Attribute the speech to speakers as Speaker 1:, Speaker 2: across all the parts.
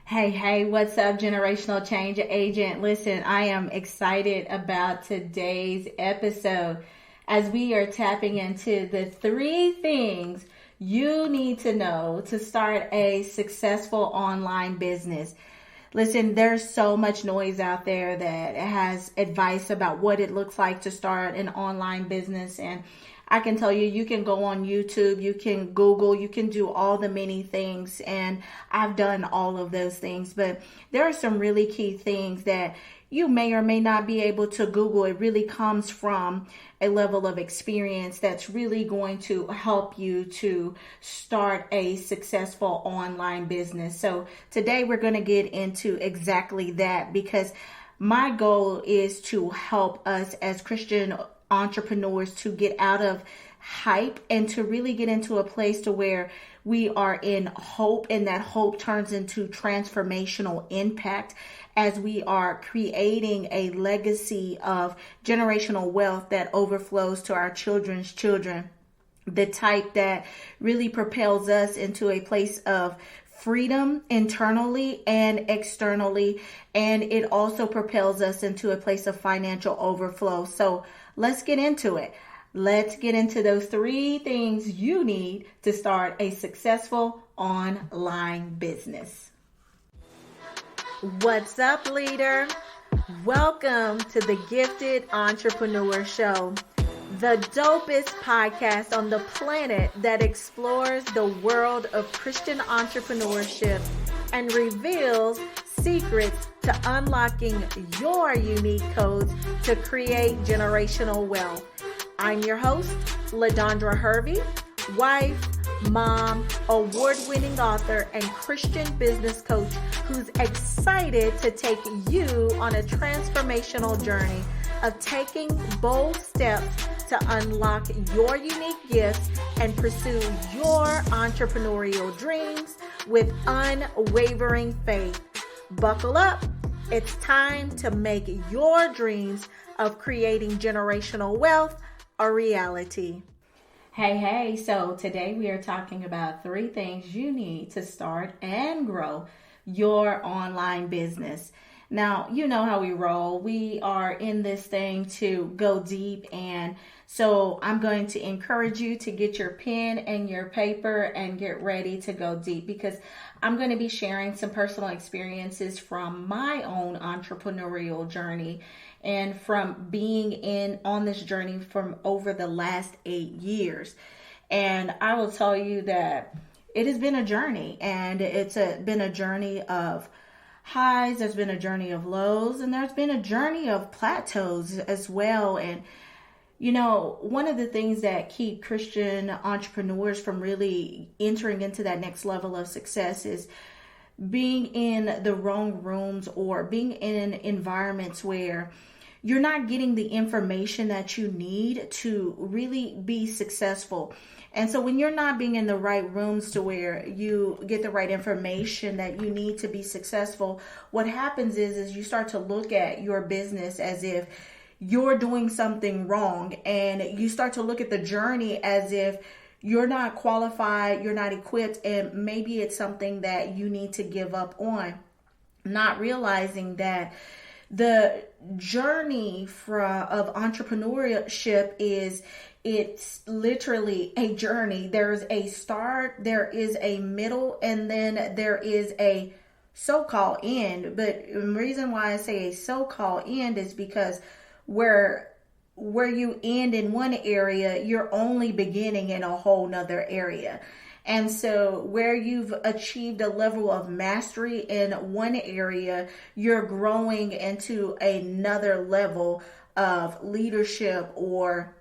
Speaker 1: Hey, what's up, Generational Change Agent? Listen, I am excited about today's episode as we are tapping into the 3 things you need to know to start a successful online business. Listen, there's so much noise out there that has advice about what it looks like to start an online business. And I can tell you, you can go on YouTube, you can Google, you can do all the many things. And I've done all of those things. But there are some really key things that you may or may not be able to Google. It really comes from a level of experience that's really going to help you to start a successful online business. So today we're going to get into exactly that, because my goal is to help us as Christian entrepreneurs to get out of hype and to really get into a place to where we are in hope, and that hope turns into transformational impact as we are creating a legacy of generational wealth that overflows to our children's children, the type that really propels us into a place of freedom internally and externally, and it also propels us into a place of financial overflow. So let's get into it. Let's get into those 3 things you need to start a successful online business. What's up, leader? Welcome to the Gifted Entrepreneur Show, the dopest podcast on the planet that explores the world of Christian entrepreneurship and reveals secrets to unlocking your unique codes to create generational wealth. I'm your host, LaDondra Hervey, wife, mom, award-winning author, and Christian business coach who's excited to take you on a transformational journey of taking bold steps to unlock your unique gifts and pursue your entrepreneurial dreams with unwavering faith. Buckle up. It's time to make your dreams of creating generational wealth a reality. Hey, so today we are talking about 3 things you need to start and grow your online business. Now, you know how we roll. We are in this thing to go deep, and so I'm going to encourage you to get your pen and your paper and get ready to go deep, because I'm going to be sharing some personal experiences from my own entrepreneurial journey and from being on this journey from over the last 8 years. And I will tell you that it has been a journey, and it's been a journey of highs, there's been a journey of lows, and there's been a journey of plateaus as well. And you know, one of the things that keep Christian entrepreneurs from really entering into that next level of success is being in the wrong rooms or being in environments where you're not getting the information that you need to really be successful. And so when you're not being in the right rooms to where you get the right information that you need to be successful, what happens is you start to look at your business as if you're doing something wrong, and you start to look at the journey as if you're not qualified, you're not equipped, and maybe it's something that you need to give up on, not realizing that the journey of entrepreneurship it's literally a journey. There's a start, there is a middle, and then there is a so-called end. But the reason why I say a so-called end is because where you end in one area, you're only beginning in a whole nother area. And so where you've achieved a level of mastery in one area, you're growing into another level of leadership or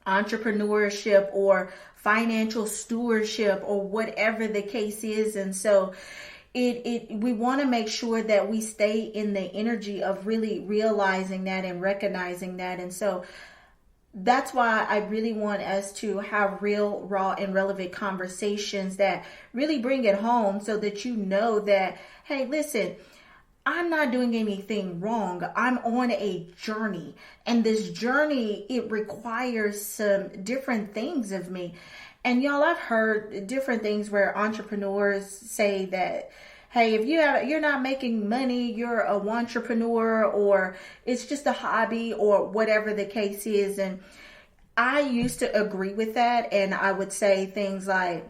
Speaker 1: entrepreneurship or financial stewardship or whatever the case is. And so we want to make sure that we stay in the energy of really realizing that and recognizing that. And so that's why I really want us to have real, raw, and relevant conversations that really bring it home, so that you know that, hey, listen, I'm not doing anything wrong. I'm on a journey, and this journey, it requires some different things of me. And y'all, I've heard different things where entrepreneurs say that, hey, if you're not making money, you're a entrepreneur, or it's just a hobby, or whatever the case is. And I used to agree with that, and I would say things like,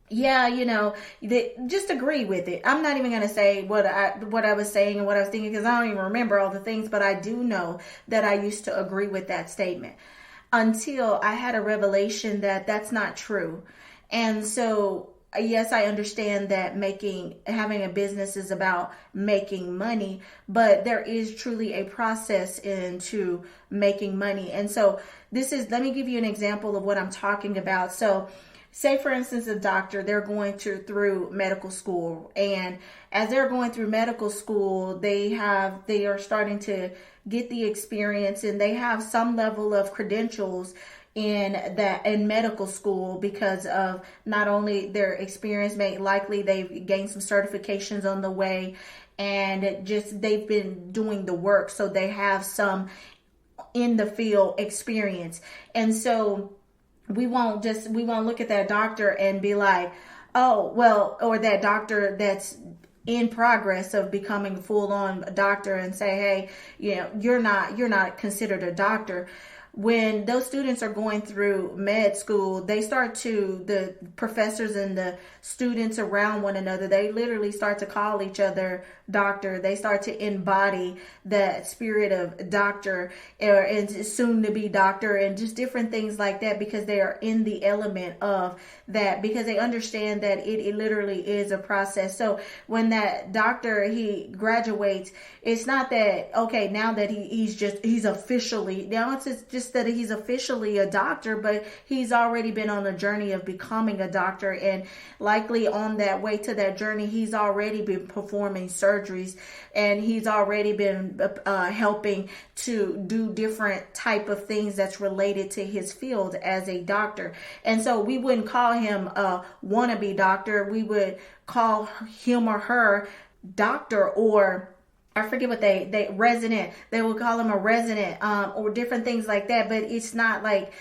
Speaker 1: yeah, just agree with it. I'm not even going to say what I was saying and what I was thinking, because I don't even remember all the things, but I do know that I used to agree with that statement until I had a revelation that that's not true. And so, yes, I understand that having a business is about making money, but there is truly a process into making money. And so let me give you an example of what I'm talking about. So say, for instance, a doctor, they're going through medical school, and as they're going through medical school, they are starting to get the experience, and they have some level of credentials in medical school because of not only their experience, likely they've gained some certifications on the way, and just they've been doing the work, so they have some in the field experience. And so we won't look at that doctor and be like, oh, well, or that doctor that's in progress of becoming a full-on doctor, and say, hey, you're not considered a doctor. When those students are going through med school, the professors and the students around one another, they literally start to call each other doctor. They start to embody that spirit of doctor, and soon to be doctor, and just different things like that, because they are in the element of that, because they understand that it literally is a process. So when that doctor, he graduates, it's not that, okay, now that he's officially, now it's just that he's officially a doctor, but he's already been on a journey of becoming a doctor, and likely on that way to that journey, he's already been performing surgeries, and he's already been helping to do different type of things that's related to his field as a doctor. And so we wouldn't call him a wannabe doctor. We would call him or her doctor, or I forget what they resident. They would call him a resident, or different things like that. But it's not like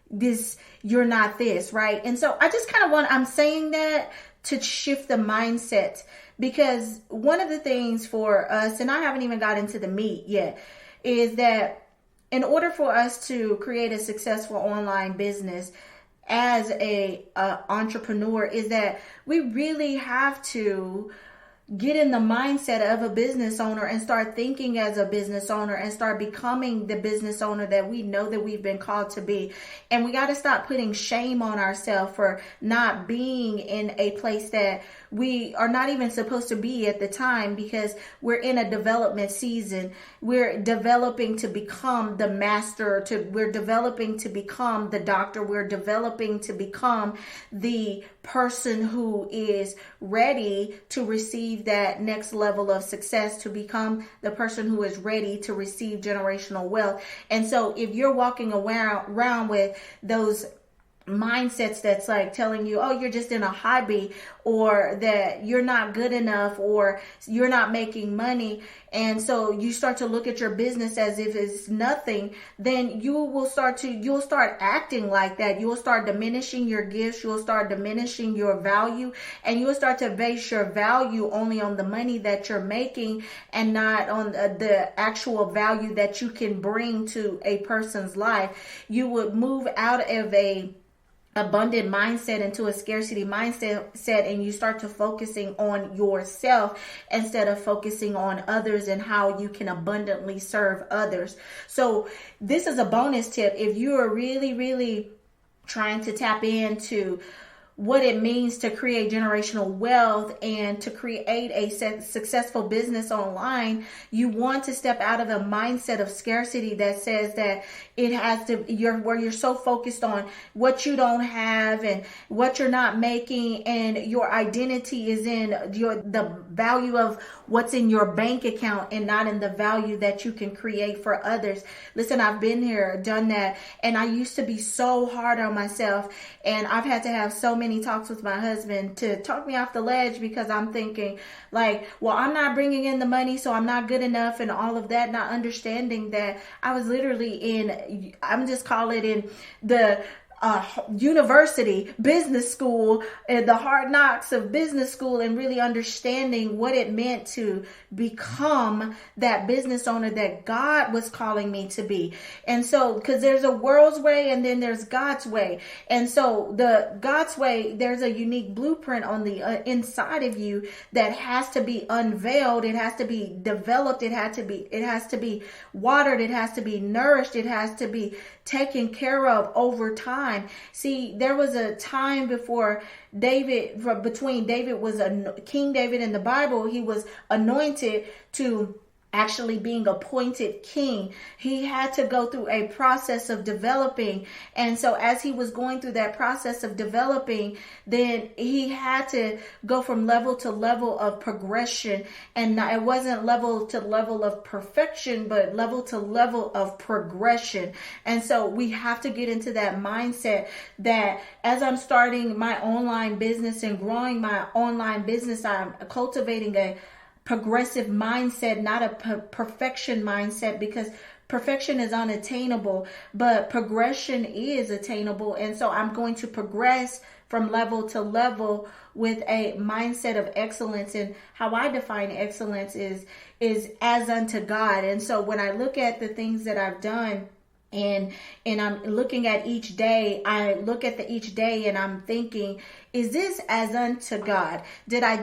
Speaker 1: this, you're not this, right? And so I just kind of I'm saying that to shift the mindset, because one of the things for us, and I haven't even got into the meat yet, is that in order for us to create a successful online business as a entrepreneur, is that we really have to get in the mindset of a business owner and start thinking as a business owner, and start becoming the business owner that we know that we've been called to be. And we got to stop putting shame on ourselves for not being in a place that we are not even supposed to be at the time, because we're in a development season. We're developing to become the master, we're developing to become the doctor, we're developing to become the person who is ready to receive that next level of success, to become the person who is ready to receive generational wealth. And so if you're walking around with those mindsets that's like telling you, oh, you're just in a hobby, or that you're not good enough, or you're not making money, and so you start to look at your business as if it's nothing, then you'll start acting like that. You will start diminishing your gifts, you'll start diminishing your value, and you will start to base your value only on the money that you're making, and not on the actual value that you can bring to a person's life. You would move out of a abundant mindset into a scarcity mindset, and you start to focusing on yourself instead of focusing on others and how you can abundantly serve others. So this is a bonus tip if you are really, really trying to tap into what it means to create generational wealth and to create a successful business online. You want to step out of a mindset of scarcity that says that it has to, where you're so focused on what you don't have and what you're not making, and your identity is in the value of what's in your bank account and not in the value that you can create for others. Listen, I've been here, done that, and I used to be so hard on myself, and I've had to have so many talks with my husband to talk me off the ledge, because I'm thinking like, well, I'm not bringing in the money, so I'm not good enough, and all of that, not understanding that I was literally I'm just call it in the university, business school, and the hard knocks of business school, and really understanding what it meant to become that business owner that God was calling me to be. And so, because there's a world's way and then there's God's way. And so the God's way, there's a unique blueprint on the inside of you that has to be unveiled. It has to be developed. It has to be watered. It has to be nourished. It has to be taken care of over time. See, there was a time before between David was King David in the Bible, he was anointed to actually being appointed king. He had to go through a process of developing. And so as he was going through that process of developing, then he had to go from level to level of progression. And it wasn't level to level of perfection, but level to level of progression. And so we have to get into that mindset that as I'm starting my online business and growing my online business, I'm cultivating a progressive mindset, not a perfection mindset, because perfection is unattainable, but progression is attainable. And so I'm going to progress from level to level with a mindset of excellence. And how I define excellence is as unto God. And so when I look at the things that I've done, and I'm looking at each day, I look at each day and I'm thinking, is this as unto God? Did I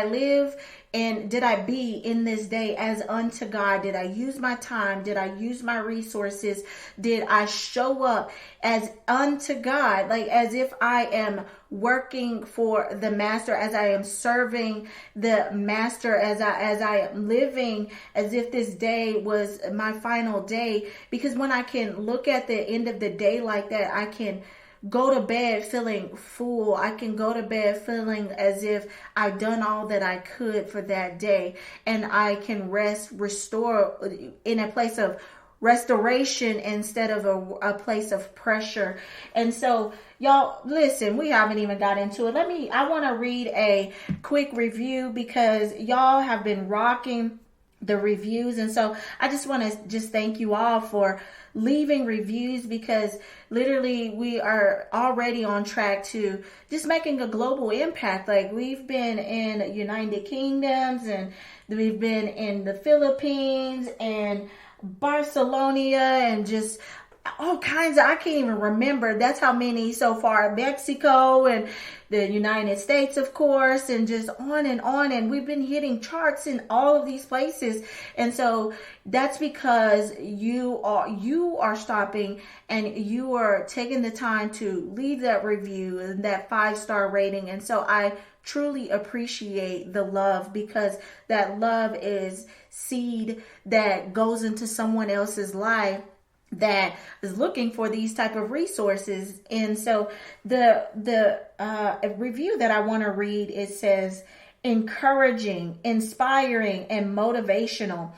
Speaker 1: live and did I be in this day as unto God? Did I use my time? Did I use my resources? Did I show up as unto God? Like as if I am working for the master, as I am serving the master, as I am living as if this day was my final day. Because when I can look at the end of the day like that, I can go to bed feeling full. I can go to bed feeling as if I've done all that I could for that day. And I can restore in a place of restoration instead of a place of pressure. And so y'all, listen, we haven't even got into it. I want to read a quick review because y'all have been rocking the reviews. And so I just want to just thank you all for leaving reviews, because literally we are already on track to just making a global impact. Like we've been in United Kingdoms, and we've been in the Philippines and Barcelona, and just all kinds of, I can't even remember. That's how many so far. Mexico and the United States, of course, and just on and on. And we've been hitting charts in all of these places. And so that's because you are stopping and you are taking the time to leave that review and that 5-star rating. And so I truly appreciate the love, because that love is seed that goes into someone else's life that is looking for these type of resources. And so the review that I want to read, it says encouraging, inspiring, and motivational.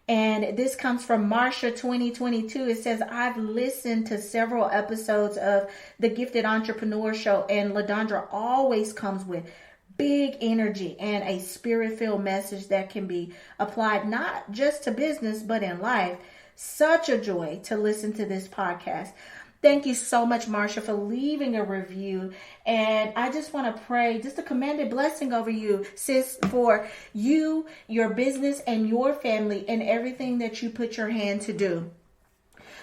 Speaker 1: And this comes from Marsha 2022. It says, I've listened to several episodes of the Gifted Entrepreneur Show, and LaDondra always comes with big energy and a spirit-filled message that can be applied not just to business, but in life. Such a joy to listen to this podcast. Thank you so much, Marsha, for leaving a review. And I just want to pray just a commended blessing over you, sis, for you, your business, and your family, and everything that you put your hand to do.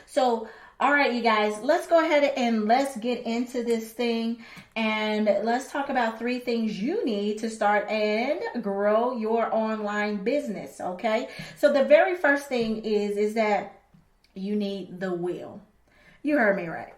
Speaker 1: So, all right, you guys, let's go ahead and let's get into this thing. And let's talk about 3 things you need to start and grow your online business, okay? So the very first thing is that you need the will. You heard me right.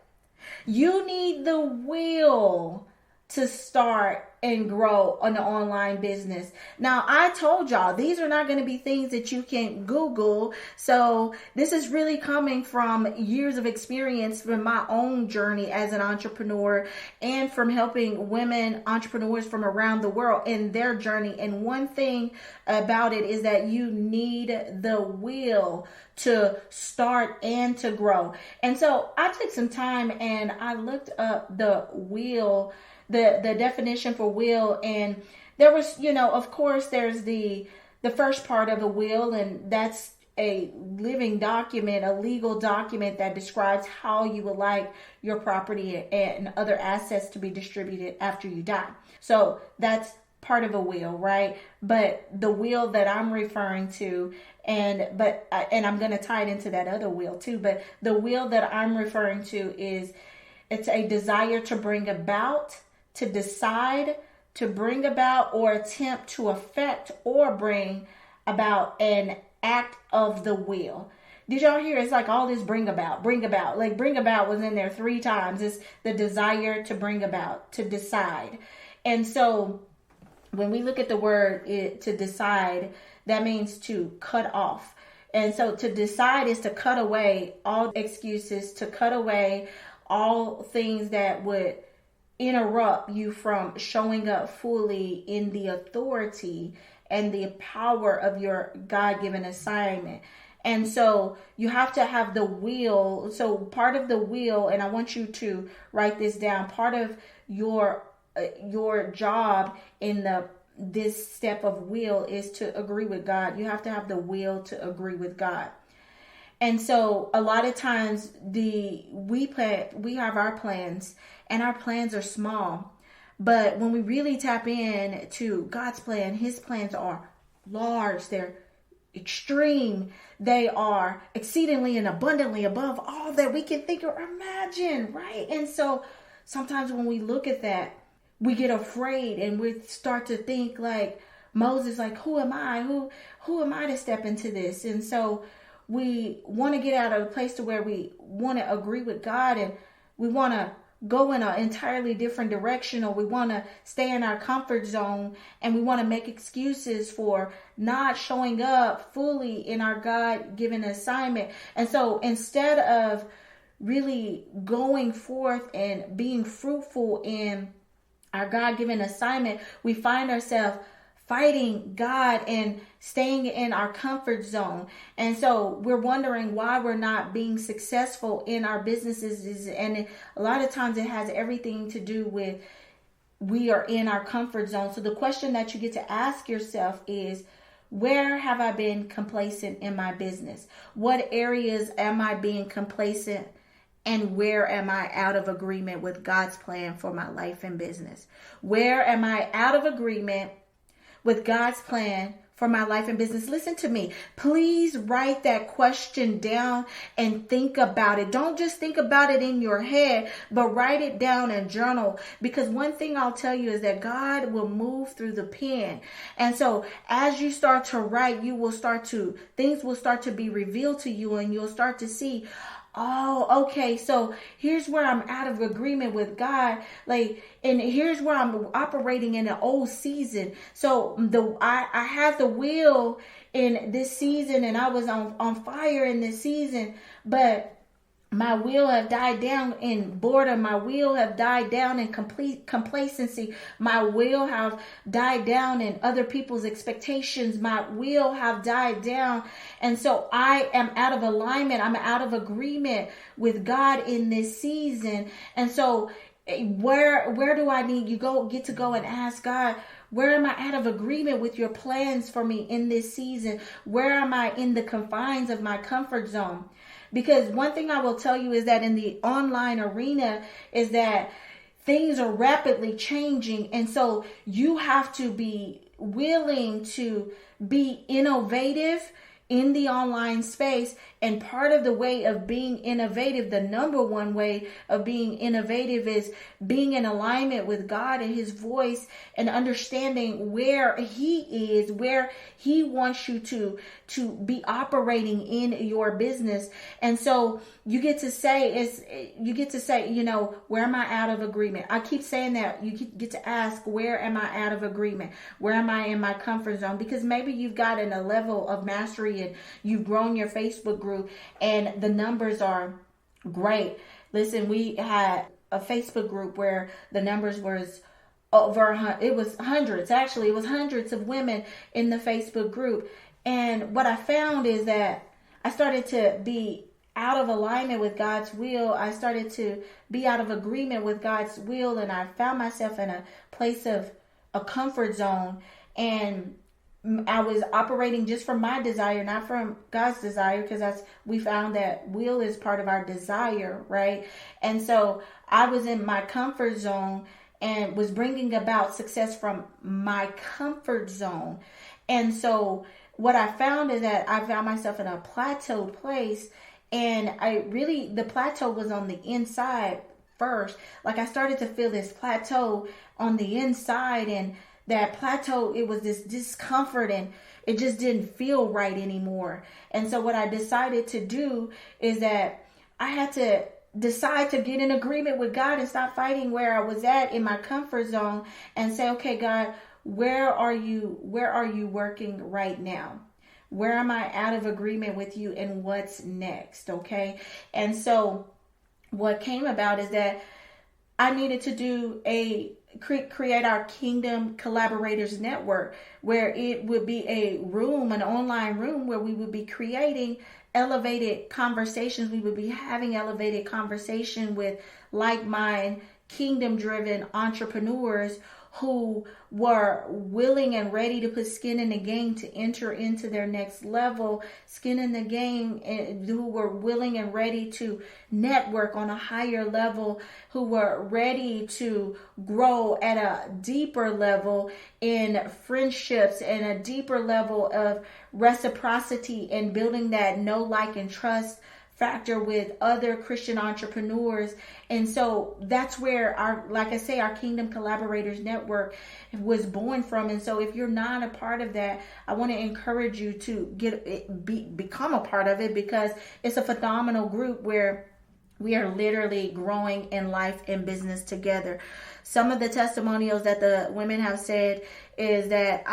Speaker 1: You need the will to start and grow an online business. Now, I told y'all, these are not going to be things that you can Google. So this is really coming from years of experience from my own journey as an entrepreneur, and from helping women entrepreneurs from around the world in their journey. And one thing about it is that you need the will to start and to grow. And so I took some time and I looked up the will, the definition for will, and there was, of course, there's the first part of the will, and that's a living document, a legal document that describes how you would like your property and other assets to be distributed after you die. So that's part of a will, right? But the will that I'm referring to, and I'm going to tie it into that other will too, but the will that I'm referring to is, it's a desire to bring about, to decide, to bring about, or attempt to affect or bring about an act of the will. Did y'all hear? It's like all this bring about. Like bring about was in there 3 times. It's the desire to bring about, to decide. And so when we look at the word to decide, that means to cut off. And so to decide is to cut away all excuses, to cut away all things that would interrupt you from showing up fully in the authority and the power of your God-given assignment. And so you have to have the will. So part of the will, and I want you to write this down, part of your job in this step of will is to agree with God. You have to have the will to agree with God. And so a lot of times we have our plans, and our plans are small. But when we really tap in to God's plan, his plans are large. They're extreme. They are exceedingly and abundantly above all that we can think or imagine, right? And so sometimes when we look at that, we get afraid and we start to think like Moses, like, who am I? Who am I to step into this? And so we want to get out of a place to where we want to agree with God, and we want to go in an entirely different direction, or we want to stay in our comfort zone, and we want to make excuses for not showing up fully in our God-given assignment. And so instead of really going forth and being fruitful in our God-given assignment, we find ourselves fighting God and staying in our comfort zone. And so we're wondering why we're not being successful in our businesses. And a lot of times it has everything to do with we are in our comfort zone. So the question that you get to ask yourself is, where have I been complacent in my business? What areas am I being complacent? And where am I out of agreement with God's plan for my life and business? Where am I out of agreement with God's plan for my life and business? Listen to me. Please write that question down and think about it. Don't just think about it in your head, but write it down and journal. Because one thing I'll tell you is that God will move through the pen. And so as you start to write, things will start to be revealed to you, and you'll start to see, oh, okay, so here's where I'm out of agreement with God. And here's where I'm operating in an old season. So I had the will in this season, and I was on fire in this season, but my will have died down in boredom. My will have died down in complete complacency. My will have died down in other people's expectations. My will have died down. And so I am out of alignment. I'm out of agreement with God in this season. And so where do I need get to go and ask God, where am I out of agreement with your plans for me in this season? Where am I in the confines of my comfort zone? Because one thing I will tell you is that in the online arena is that things are rapidly changing. And so you have to be willing to be innovative in the online space. And part of the way of being innovative, the number one way of being innovative, is being in alignment with God and his voice, and understanding where he is, where he wants you to be operating in your business. And so you get to say, where am I out of agreement? I keep saying that. You get to ask, where am I out of agreement? Where am I in my comfort zone? Because maybe you've gotten a level of mastery and you've grown your Facebook group and the numbers are great. Listen, we had a Facebook group where the numbers was it was hundreds. Actually, it was hundreds of women in the Facebook group. And what I found is that I started to be out of alignment with God's will. I started to be out of agreement with God's will, and I found myself in a place of a comfort zone. And I was operating just from my desire, not from God's desire, because we found that will is part of our desire, right? And so I was in my comfort zone and was bringing about success from my comfort zone. And so what I found is that I found myself in a plateaued place, and the plateau was on the inside first. Like, I started to feel this plateau on the inside, and that plateau, it was this discomfort, and it just didn't feel right anymore. And so what I decided to do is that I had to decide to get in agreement with God and stop fighting where I was at in my comfort zone, and say, okay, God, where are you working right now? Where am I out of agreement with you, and what's next? Okay. And so what came about is that I needed to create our Kingdom Collaborators Network, where it would be an online room where we would be creating elevated conversations. We would be having elevated conversation with like-minded, kingdom-driven entrepreneurs who were willing and ready to put skin in the game to enter into their next level, skin in the game, and who were willing and ready to network on a higher level, who were ready to grow at a deeper level in friendships and a deeper level of reciprocity, and building that know, like, and trust factor with other Christian entrepreneurs. And so that's where our Kingdom Collaborators Network was born from. And so if you're not a part of that, I want to encourage you to become a part of it, because it's a phenomenal group where we are literally growing in life and business together. Some of the testimonials that the women have said is that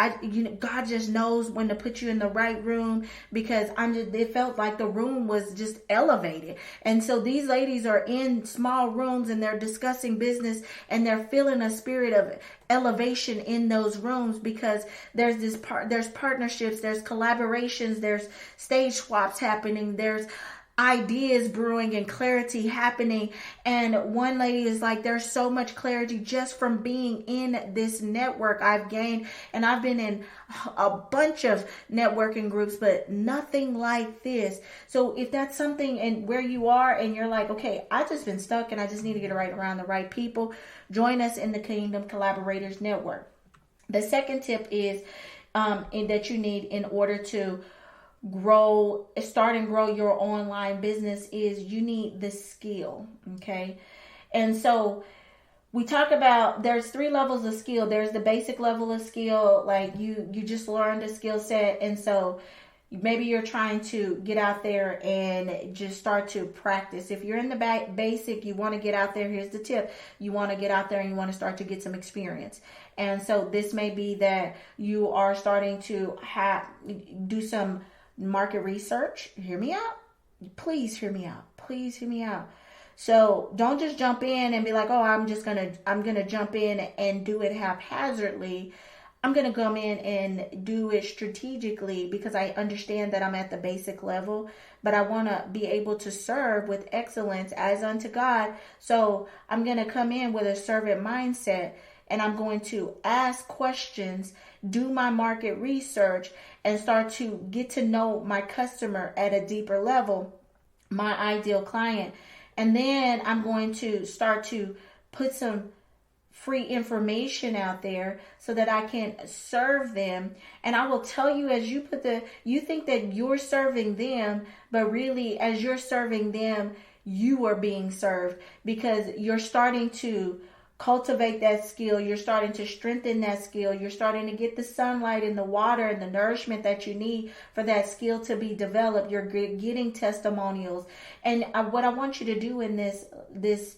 Speaker 1: God just knows when to put you in the right room, because it felt like the room was just elevated. And so these ladies are in small rooms and they're discussing business, and they're feeling a spirit of elevation in those rooms, because there's partnerships, there's collaborations, there's stage swaps happening, there's ideas brewing and clarity happening. And one lady is like, there's so much clarity just from being in this network I've gained. And I've been in a bunch of networking groups, but nothing like this. So if that's something and where you are and you're like, okay, I just been stuck and I just need to get right around the right people, join us in the Kingdom Collaborators Network. The second tip is that you need in order to start and grow your online business is you need the skill. Okay. And so we talk about, there's 3 levels of skill. There's the basic level of skill, like you just learned a skill set. And so maybe you're trying to get out there and just start to practice. If you're in the basic, you want to get out there. Here's the tip. You want to get out there and you want to start to get some experience. And so this may be that you are starting to do some market research. Hear me out. Please hear me out. Please hear me out. So don't just jump in and be like, oh, I'm going to jump in and do it haphazardly. I'm going to come in and do it strategically, because I understand that I'm at the basic level, but I want to be able to serve with excellence as unto God. So I'm going to come in with a servant mindset, and I'm going to ask questions, do my market research, and start to get to know my customer at a deeper level, my ideal client. And then I'm going to start to put some free information out there so that I can serve them. And I will tell you, as you think that you're serving them, but really as you're serving them, you are being served, because you're starting to cultivate that skill. You're starting to strengthen that skill. You're starting to get the sunlight and the water and the nourishment that you need for that skill to be developed. You're getting testimonials. And what I want you to do in this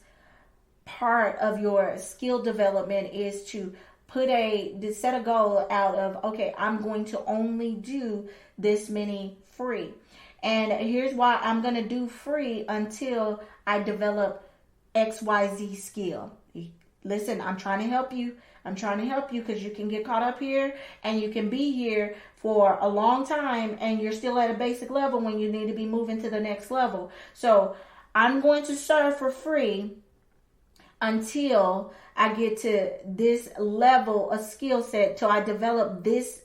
Speaker 1: part of your skill development is to set a goal out of, okay, I'm going to only do this many free. And here's why I'm going to do free until I develop XYZ skill. Listen, I'm trying to help you. I'm trying to help you, because you can get caught up here and you can be here for a long time and you're still at a basic level when you need to be moving to the next level. So I'm going to serve for free until I get to this level of skill set, till I develop this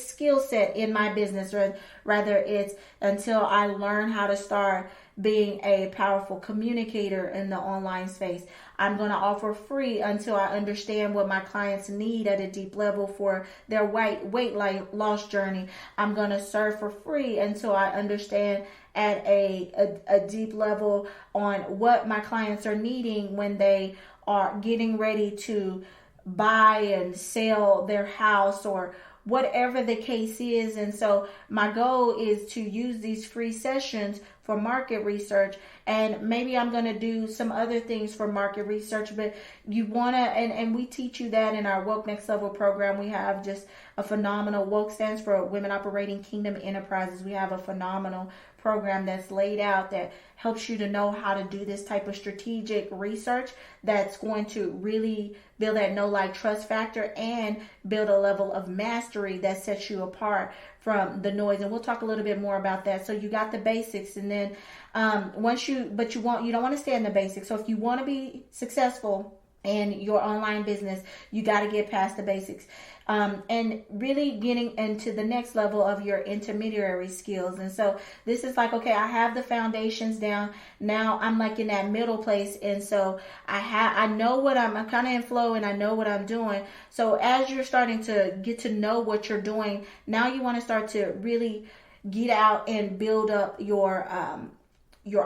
Speaker 1: skill set in my business, or rather it's until I learn how to start being a powerful communicator in the online space. I'm going to offer free until I understand what my clients need at a deep level for their weight loss journey. I'm going to serve for free until I understand at a deep level on what my clients are needing when they are getting ready to buy and sell their house, or whatever the case is. And so my goal is to use these free sessions for market research, and maybe I'm going to do some other things for market research, but you want to, and we teach you that in our Woke Next Level program. We have just a phenomenal, Woke stands for Women Operating Kingdom Enterprises. We have a phenomenal program that's laid out that helps you to know how to do this type of strategic research that's going to really build that know, like, trust factor and build a level of mastery that sets you apart from the noise. And we'll talk a little bit more about that. So you got the basics, and then you don't want to stay in the basics. So if you want to be successful in your online business, you got to get past the basics. And really getting into the next level of your intermediary skills. And so this is like, okay, I have the foundations down. Now I'm like in that middle place. And so I know what I'm kind of in flow, and I know what I'm doing. So as you're starting to get to know what you're doing, now you want to start to really get out and build up your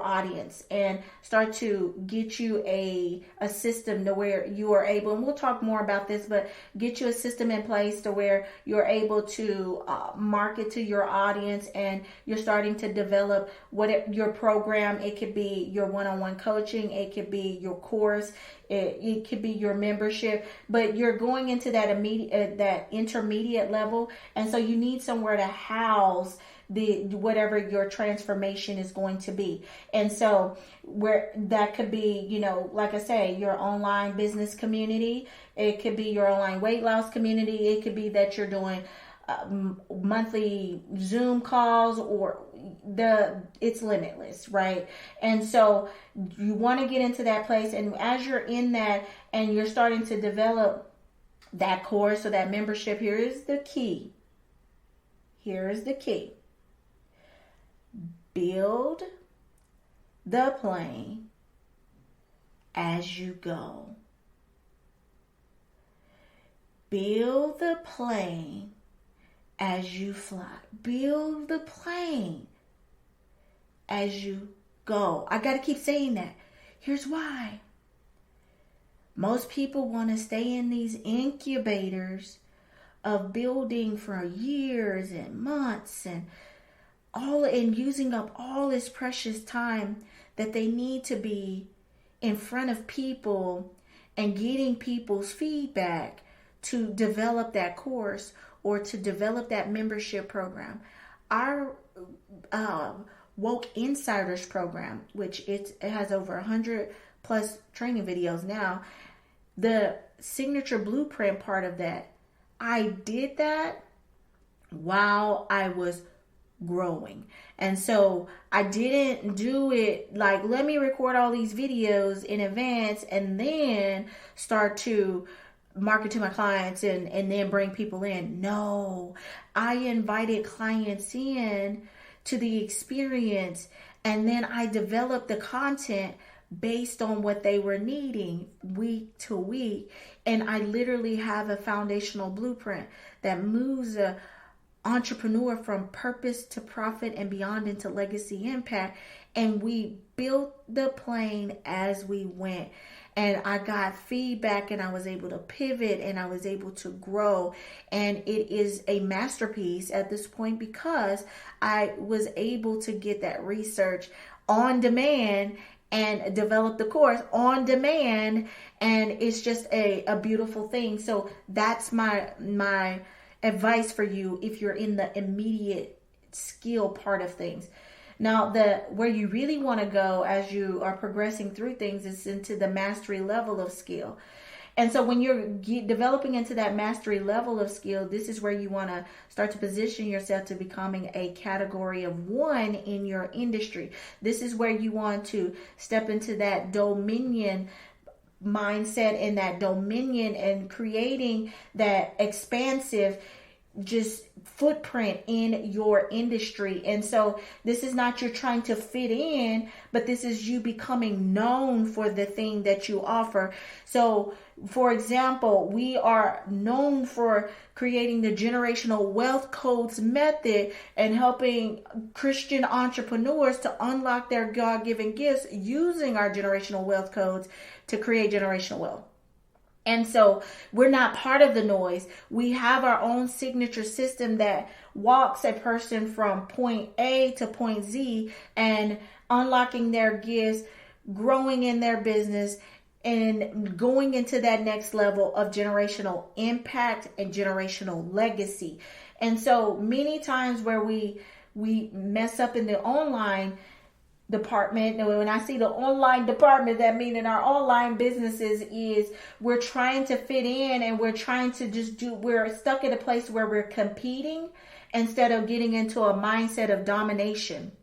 Speaker 1: audience, and start to get you a system to where you are able, and we'll talk more about this, but get you a system in place to where you're able to market to your audience, and you're starting to develop your program. It could be your one-on-one coaching, it could be your course, it could be your membership, but you're going into that intermediate level, and so you need somewhere to house whatever your transformation is going to be. And so where that could be, like I say, your online business community, it could be your online weight loss community, it could be that you're doing monthly Zoom calls, or it's limitless, right? And so you want to get into that place, and as you're in that and you're starting to develop that course or that membership, here is the key. Build the plane as you go. Build the plane as you fly. Build the plane as you go. I got to keep saying that. Here's why. Most people want to stay in these incubators of building for years and months and using up all this precious time that they need to be in front of people and getting people's feedback to develop that course or to develop that membership program. Our Woke Insiders program, which it has over 100 plus training videos now, the signature blueprint part of that, I did that while I was growing. And so I didn't do it like, let me record all these videos in advance and then start to market to my clients and then bring people in. No, I invited clients in to the experience, and then I developed the content based on what they were needing week to week. And I literally have a foundational blueprint that moves a entrepreneur from purpose to profit and beyond into legacy impact. And we built the plane as we went. And I got feedback, and I was able to pivot, and I was able to grow. And it is a masterpiece at this point because I was able to get that research on demand and develop the course on demand. And it's just a beautiful thing. So that's my advice for you if you're in the immediate skill part of things. Now, where you really want to go as you are progressing through things is into the mastery level of skill. And so when you're developing into that mastery level of skill, this is where you want to start to position yourself to becoming a category of one in your industry. This is where you want to step into that dominion mindset and that dominion and creating that expansive just footprint in your industry. And so this is not you're trying to fit in, but this is you becoming known for the thing that you offer. So for example, we are known for creating the generational wealth codes method and helping Christian entrepreneurs to unlock their God-given gifts using our generational wealth codes to create generational wealth. And so we're not part of the noise. We have our own signature system that walks a person from point A to point Z and unlocking their gifts, growing in their business, and going into that next level of generational impact and generational legacy. And so many times where we mess up in the online department, and when I see the online department, that means in our online businesses is we're trying to fit in and we're trying to we're stuck at a place where we're competing instead of getting into a mindset of domination.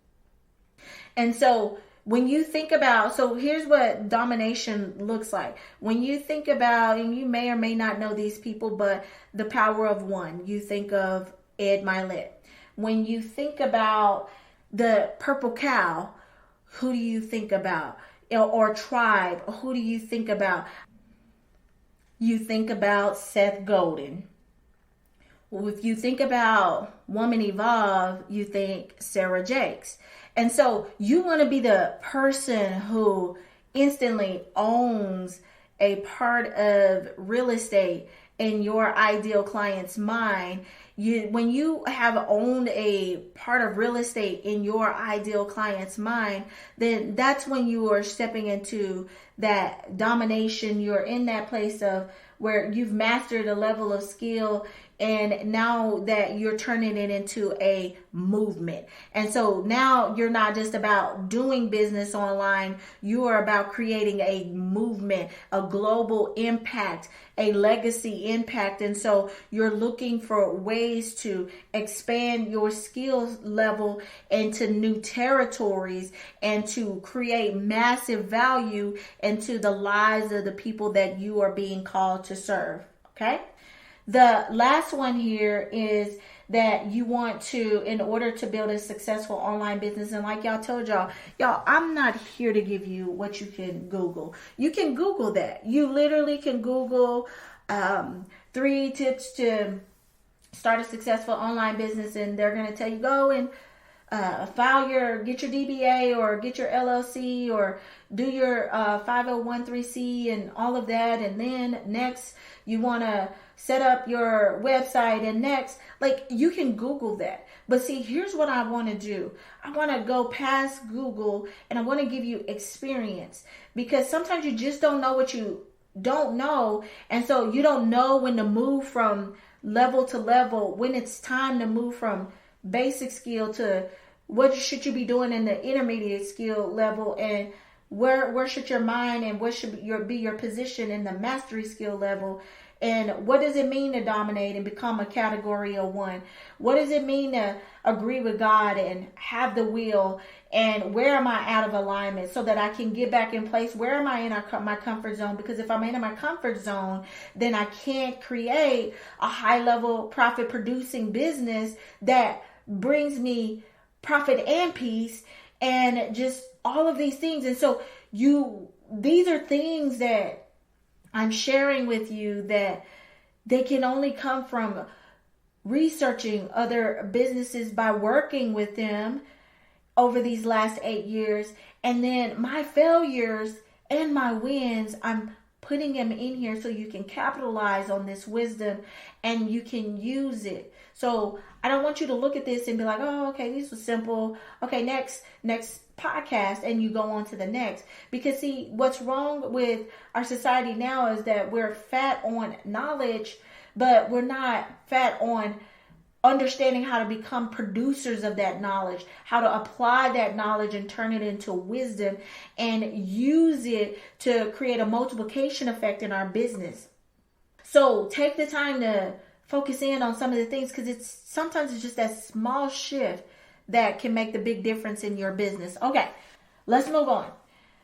Speaker 1: And so when you think about, so here's what domination looks like. When you think about, and you may or may not know these people, but the power of one, you think of Ed Milet. When you think about the purple cow, who do you think about? Or tribe, who do you think about? You think about Seth Godin. Well, if you think about Woman Evolve, you think Sarah Jakes. And so you want to be the person who instantly owns a part of real estate in your ideal client's mind. When you have owned a part of real estate in your ideal client's mind, then that's when you are stepping into that domination. You're in that place of where you've mastered a level of skill, and now that you're turning it into a movement. And so now you're not just about doing business online, you are about creating a movement, a global impact, a legacy impact. And so you're looking for ways to expand your skills level into new territories and to create massive value into the lives of the people that you are being called to serve. Okay? The last one here is that you want to, in order to build a successful online business, and like y'all told y'all, I'm not here to give you what you can Google. You can Google that. You literally can Google 3 tips to start a successful online business, and they're going to tell you go and get your DBA or get your LLC or do your 501(c) and all of that. And then next you want to set up your website, and next, like, you can Google that. But see, here's what I want to do. I want to go past Google and I want to give you experience, because sometimes you just don't know what you don't know. And so you don't know when to move from level to level, when it's time to move from basic skill to what should you be doing in the intermediate skill level, and where should your mind and what should be your position in the mastery skill level. And what does it mean to dominate and become a category of one? What does it mean to agree with God and have the will? And where am I out of alignment so that I can get back in place? Where am I in my comfort zone? Because if I'm in my comfort zone, then I can't create a high level profit producing business that brings me profit and peace and just all of these things. And so these are things that I'm sharing with you that they can only come from researching other businesses by working with them over these last 8 years. And then my failures and my wins, I'm putting them in here so you can capitalize on this wisdom and you can use it. So I don't want you to look at this and be like, oh, okay, this was simple. Okay, next podcast, and you go on to the next. Because see, what's wrong with our society now is that we're fat on knowledge, but we're not fat on understanding how to become producers of that knowledge, how to apply that knowledge and turn it into wisdom and use it to create a multiplication effect in our business. So take the time to focus in on some of the things, because sometimes it's just that small shift that can make the big difference in your business. Okay, let's move on.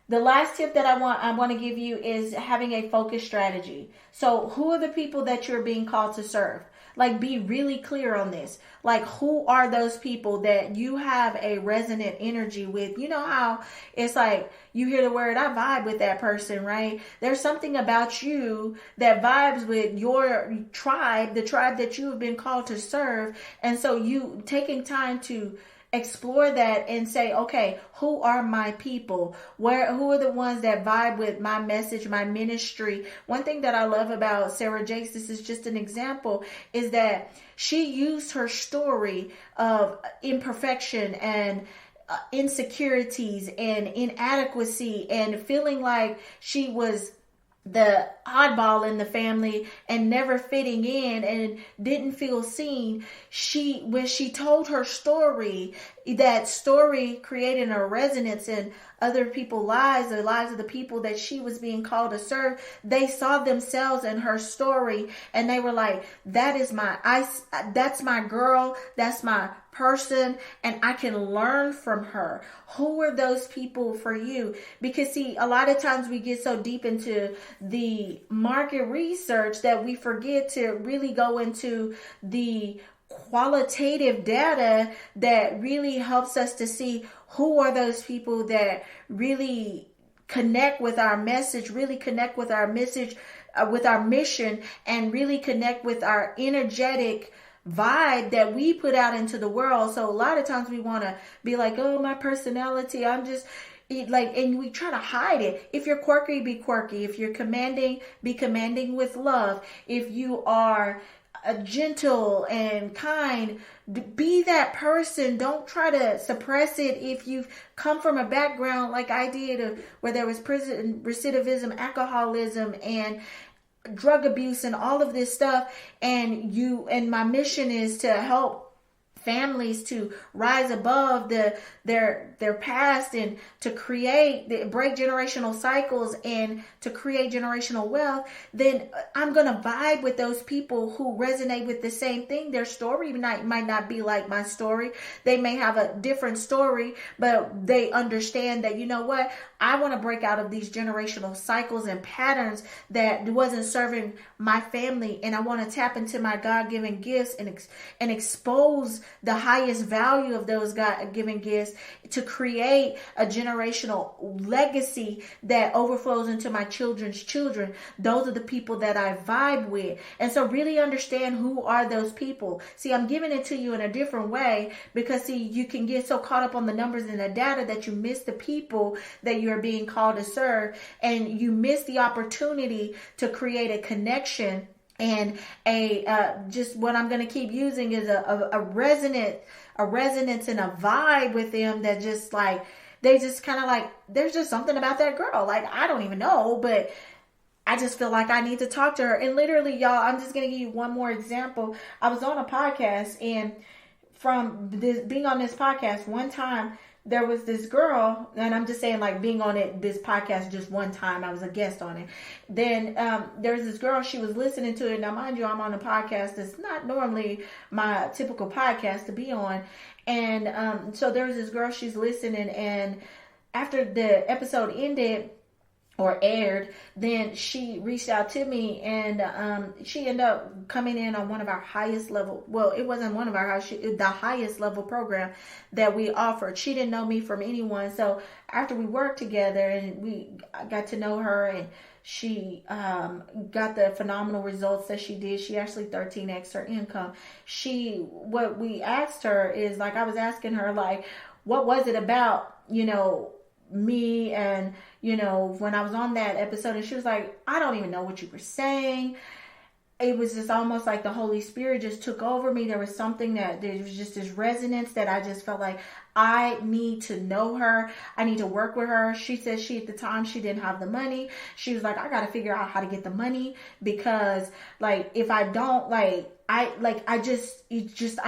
Speaker 1: The last tip that I want to give you is having a focus strategy. So who are the people that you're being called to serve? Like, be really clear on this. Like, who are those people that you have a resonant energy with? You know how it's like you hear the word, I vibe with that person, right? There's something about you that vibes with your tribe, the tribe that you have been called to serve. And so you taking time to explore that and say, okay, who are my people? Who are the ones that vibe with my message, my ministry? One thing that I love about Sarah Jakes, this is just an example, is that she used her story of imperfection and insecurities and inadequacy and feeling like she was the oddball in the family and never fitting in and didn't feel seen. When she told her story, that story created a resonance in other people's lives, the lives of the people that she was being called to serve. They saw themselves in her story and they were like, that's my girl, that's my person, and I can learn from her. Who are those people for you? Because see, a lot of times we get so deep into the market research that we forget to really go into the qualitative data that really helps us to see who are those people that really connect with our message, really connect with our message, with our mission, and really connect with our energetic vibe that we put out into the world. So a lot of times we want to be like, oh, my personality, I'm just like, and we try to hide it. If you're quirky, be quirky. If you're commanding, be commanding with love. If you are gentle and kind, be that person. Don't try to suppress it. If you've come from a background like I did, where there was prison, recidivism, alcoholism, and drug abuse and all of this stuff, and my mission is to help families to rise above their past and to break generational cycles and to create generational wealth, then I'm going to vibe with those people who resonate with the same thing. Their story might not be like my story. They may have a different story, but they understand that, you know what, I want to break out of these generational cycles and patterns that wasn't serving my family, and I want to tap into my God-given gifts and expose the highest value of those God-given gifts to create a generational legacy that overflows into my children's children. Those are the people that I vibe with. And so really understand who are those people. See, I'm giving it to you in a different way because, see, you can get so caught up on the numbers and the data that you miss the people that you're being called to serve, and you miss the opportunity to create a connection and just what I'm going to keep using is a resonance and a vibe with them that just like, they just kind of like, there's just something about that girl. Like, I don't even know, but I just feel like I need to talk to her. And literally, y'all, I'm just going to give you one more example. I was on a podcast, and from being on this podcast one time, there was this girl, and I'm just saying, like, being on this podcast just one time, I was a guest on it. Then there was this girl, she was listening to it. Now, mind you, I'm on a podcast that's not normally my typical podcast to be on. And so there was this girl, she's listening, and after the episode ended or aired, then she reached out to me, and she ended up coming in on one of our highest level, well, it wasn't one of our the highest level program that we offered. She didn't know me from anyone. So after we worked together and I got to know her, and she got the phenomenal results that she did. She actually 13x her income. What we asked her is, like, I was asking her, like, what was it about, me, and when I was on that episode, and she was like, I don't even know what you were saying. It was just almost like the Holy Spirit just took over me. There was something there was just this resonance that I just felt like I need to know her. I need to work with her. She said at the time she didn't have the money. She was like, I got to figure out how to get the money, because like, if I don't, I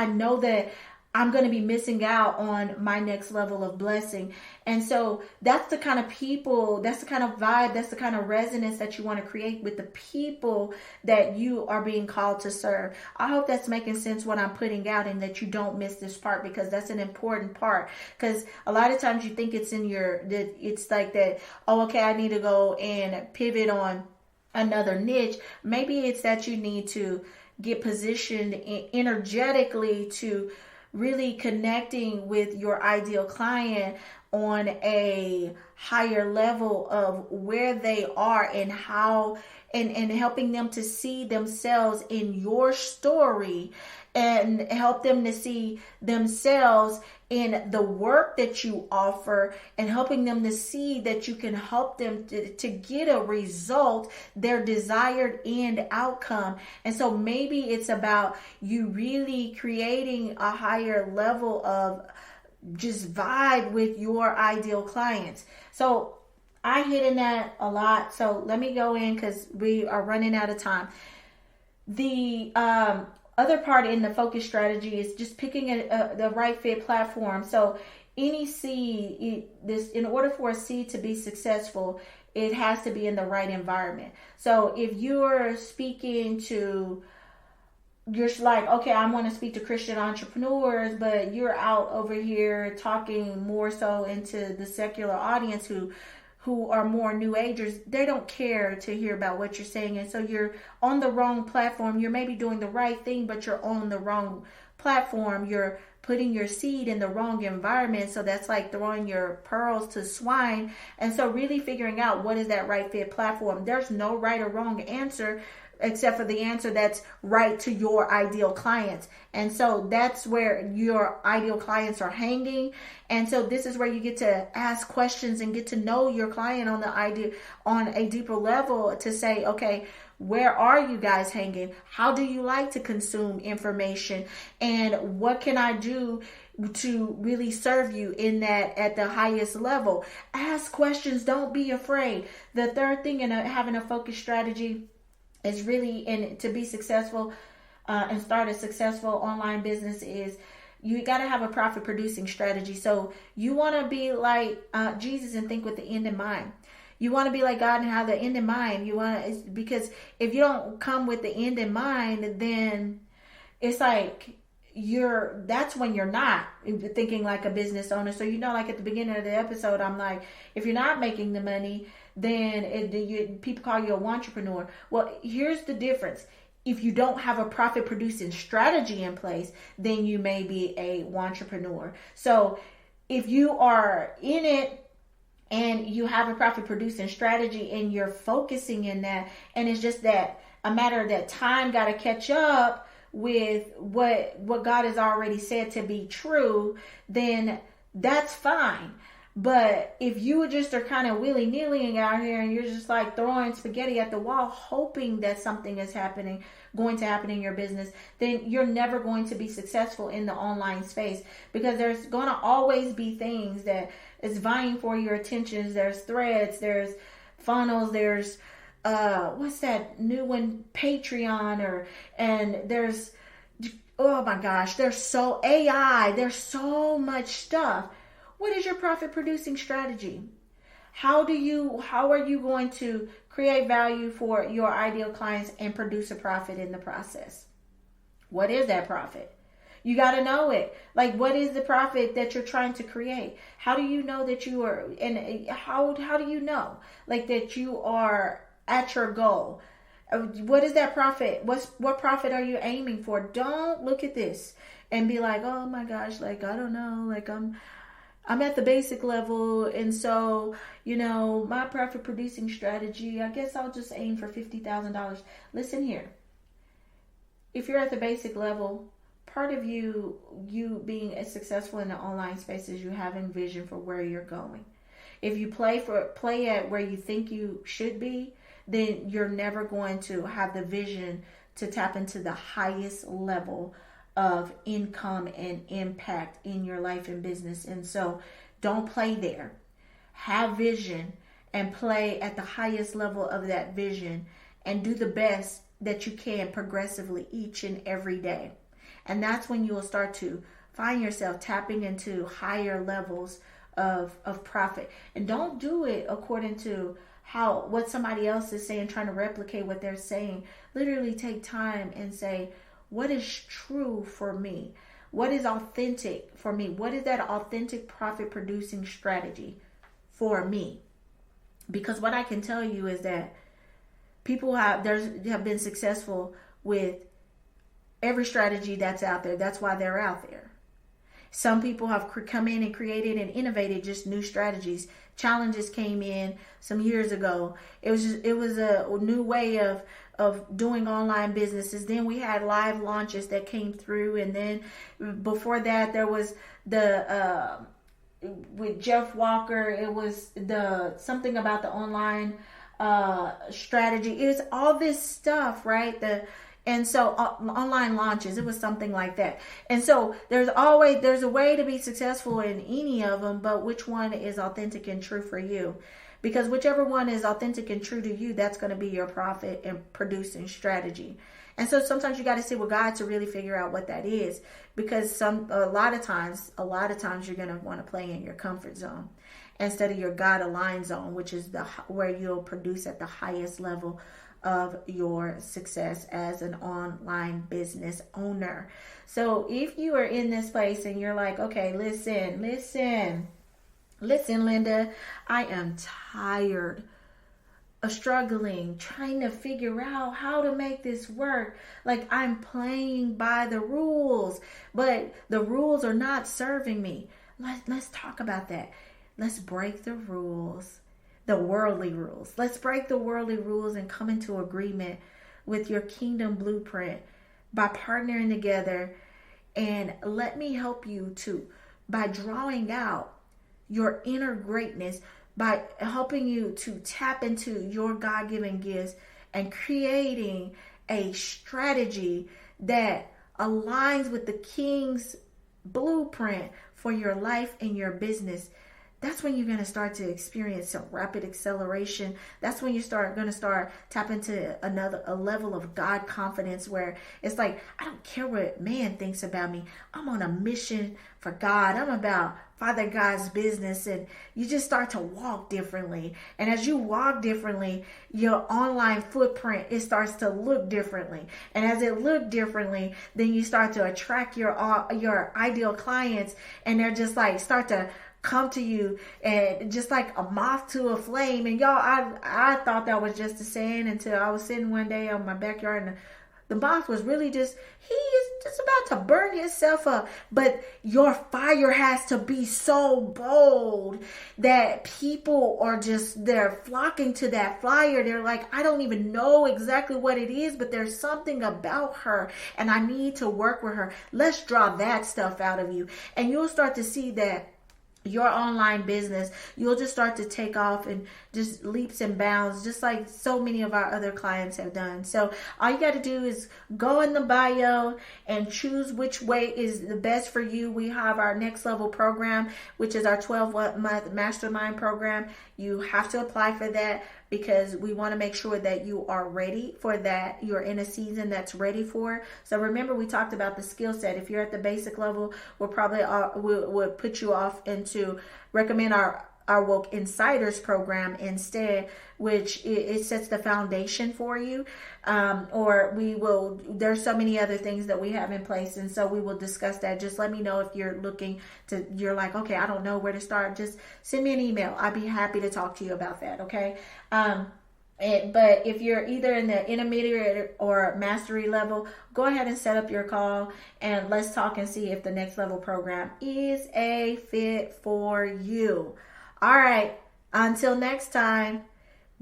Speaker 1: know that I'm going to be missing out on my next level of blessing. And so that's the kind of people, that's the kind of vibe, that's the kind of resonance that you want to create with the people that you are being called to serve. I hope that's making sense what I'm putting out, and that you don't miss this part, because that's an important part. Because a lot of times you think it's it's like that, oh, okay, I need to go and pivot on another niche. Maybe it's that you need to get positioned energetically to really connecting with your ideal client on a higher level of where they are and how, and helping them to see themselves in your story, and help them to see themselves in the work that you offer, and helping them to see that you can help them to get a result, their desired end outcome. And so maybe it's about you really creating a higher level of just vibe with your ideal clients. So I hit in that a lot. So let me go in, because we are running out of time. The other part in the focus strategy is just picking the right fit platform. So any seed, in order for a seed to be successful, it has to be in the right environment. So if you're speaking to, you're like, okay, I want to speak to Christian entrepreneurs, but you're out over here talking more so into the secular audience who are more new agers, they don't care to hear about what you're saying. And so you're on the wrong platform. You're maybe doing the right thing, but you're on the wrong platform. You're putting your seed in the wrong environment. So that's like throwing your pearls to swine. And so really figuring out what is that right fit platform. There's no right or wrong answer, except for the answer that's right to your ideal clients. And so that's where your ideal clients are hanging. And so this is where you get to ask questions and get to know your client on a deeper level, to say, okay, where are you guys hanging? How do you like to consume information? And what can I do to really serve you in that at the highest level? Ask questions. Don't be afraid. The third thing in having a focus strategy is really, to be successful and start a successful online business, is you got to have a profit producing strategy. So you want to be like Jesus and think with the end in mind. You want to be like God and have the end in mind. Because if you don't come with the end in mind, then it's like that's when you're not thinking like a business owner. So, like at the beginning of the episode, I'm like, if you're not making the money, then people call you a wantrepreneur. Well, here's the difference. If you don't have a profit producing strategy in place, then you may be a wantrepreneur. So if you are in it and you have a profit producing strategy and you're focusing in that, and it's just that a matter of that time got to catch up with what God has already said to be true, then that's fine. But if you just are kind of willy-nilly out here and you're just like throwing spaghetti at the wall, hoping that something is going to happen in your business, then you're never going to be successful in the online space, because there's going to always be things that is vying for your attention. There's threads, there's funnels, there's what's that new one, Patreon, and there's, oh my gosh, there's AI, there's so much stuff. What is your profit producing strategy? How are you going to create value for your ideal clients and produce a profit in the process? What is that profit? You got to know it. Like, what is the profit that you're trying to create? How do you know that you are, and how do you know like that you are at your goal? What is that profit? What profit are you aiming for? Don't look at this and be like, oh my gosh, like, I don't know, like I'm at the basic level, and so, my profit producing strategy, I guess I'll just aim for $50,000. Listen here. If you're at the basic level, part of you being as successful in the online space is you having vision for where you're going. If you play at where you think you should be, then you're never going to have the vision to tap into the highest level of income and impact in your life and business. And so don't play there. Have vision and play at the highest level of that vision, and do the best that you can progressively each and every day. And that's when you will start to find yourself tapping into higher levels of profit. And don't do it according to what somebody else is saying, trying to replicate what they're saying. Literally take time and say, what is true for me? What is authentic for me? What is that authentic profit producing strategy for me? Because what I can tell you is that people have been successful with every strategy that's out there. That's why they're out there. Some people have come in and created and innovated just new strategies. Challenges came in some years ago. It was a new way of doing online businesses. Then we had live launches that came through, and then before that there was with Jeff Walker, it was something about the online strategy. It's all this stuff, right? And so online launches, it was something like that. And so there's a way to be successful in any of them, but which one is authentic and true for you? Because whichever one is authentic and true to you, that's going to be your profit and producing strategy. And so sometimes you got to sit with God to really figure out what that is, because a lot of times you're going to want to play in your comfort zone instead of your God aligned zone, which is where you'll produce at the highest level of your success as an online business owner. So if you are in this place and you're like, okay, listen, Linda, I am tired of struggling, trying to figure out how to make this work. Like, I'm playing by the rules, but the rules are not serving me. Let's talk about that. Let's break the rules. The worldly rules. Let's break the worldly rules and come into agreement with your kingdom blueprint by partnering together. And let me help you by drawing out your inner greatness, by helping you to tap into your God-given gifts and creating a strategy that aligns with the King's blueprint for your life and your business. That's when you're going to start to experience some rapid acceleration. That's when you're going to start tapping into a level of God confidence, where it's like, I don't care what man thinks about me. I'm on a mission for God. I'm about Father God's business. And you just start to walk differently. And as you walk differently, your online footprint, it starts to look differently. And as it look differently, then you start to attract your ideal clients, and they're just like start to come to you, and just like a moth to a flame. And y'all, I thought that was just a saying until I was sitting one day on my backyard, and the moth was really he is just about to burn himself up. But your fire has to be so bold that people are they're flocking to that fire. They're like, I don't even know exactly what it is, but there's something about her and I need to work with her. Let's draw that stuff out of you. And you'll start to see that your online business, you'll just start to take off and just leaps and bounds, just like so many of our other clients have done. So all you got to do is go in the bio and choose which way is the best for you. We have our next level program, which is our 12-month Mastermind program. You have to apply for that because we want to make sure that you are ready for that. You're in a season that's ready for. So remember, we talked about the skill set. If you're at the basic level, we'll probably we'll put you off into recommend our Woke Insiders program instead, which it sets the foundation for you. Or there's so many other things that we have in place. And so we will discuss that. Just let me know if you're you're like, okay, I don't know where to start. Just send me an email. I'd be happy to talk to you about that. Okay. But if you're either in the intermediate or mastery level, go ahead and set up your call and let's talk and see if the next level program is a fit for you. All right. Until next time,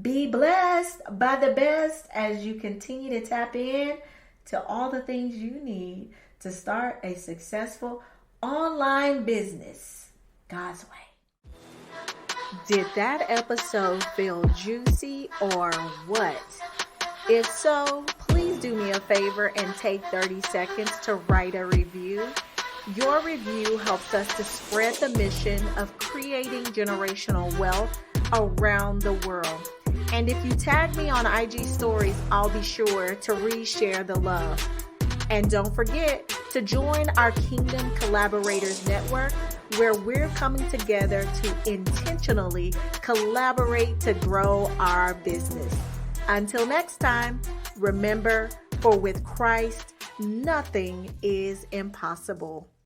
Speaker 1: be blessed by the best as you continue to tap in to all the things you need to start a successful online business God's way. Did that episode feel juicy or what? If so, please do me a favor and take 30 seconds to write a review. Your review helps us to spread the mission of creating generational wealth around the world. And if you tag me on IG stories, I'll be sure to reshare the love. And don't forget to join our Kingdom Collaborators Network, where we're coming together to intentionally collaborate to grow our business. Until next time, remember, for with Christ, nothing is impossible.